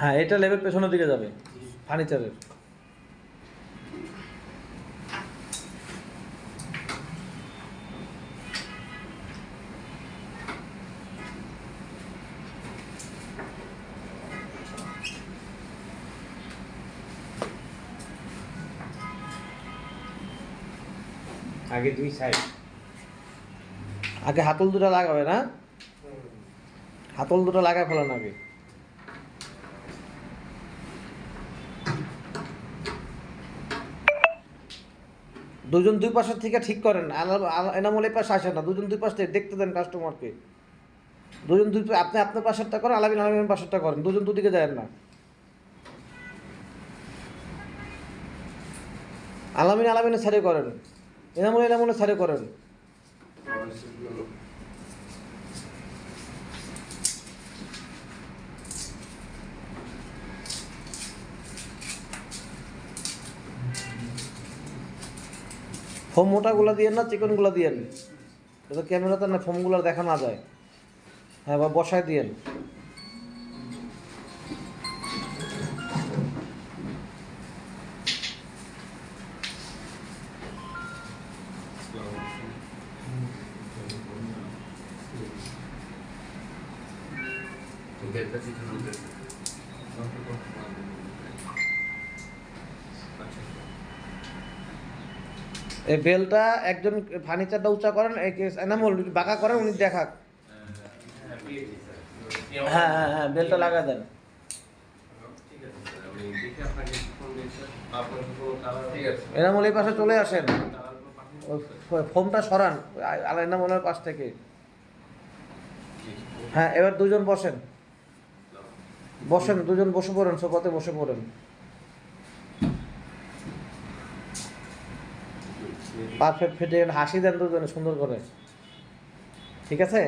হ্যাঁ, এটা লেবেল পেছনের দিকে যাবে ফার্নিচারের। আগে দুই সাইড, আগে হাতল দুটো লাগাবে না, হাতল দুটো লাগায় ফেলান আগে। দুজন দুই পাশের থেকে ঠিক করেন, এনামূল এই পাশে আসেন না, দুজন দুই পাশ থেকে দেখতে দেন কাস্টমারকে। দুজন দুই আপনি আপনার পাশেরটা করেন, আলামিন আলামিনের পাশেরটা করেন, দুজন দুদিকে যায় না। আলামিন আলামিনের সাইডে করেন, এনামূল এনামূলের সাইডে করেন। ফোম মোটাগুলো দিয়েন না, চিকনগুলো দিয়েন, যাতে ক্যামেরাতে না ফোমগুলো দেখা না যায়। হ্যাঁ, বা বসায় দিয়েন। এই বেলটা একজন ফার্নিচারটা উঁচা করেন, এনামুল বাঁকা করেন, উনি দেখাক। হ্যাঁ হ্যাঁ হ্যাঁ, বেলটা লাগা দেন। এনামুল এই পাশে চলে আসেন, ফোমটা সরান এনামুলের পাশ থেকে। হ্যাঁ, এবার দুজন বসেন, বসেন দুজন বসে পড়েন, সোফাতে বসে পড়েন। পারফেক্ট ফিটে হাসি দেন দুজনে সুন্দর করে, ঠিক আছে।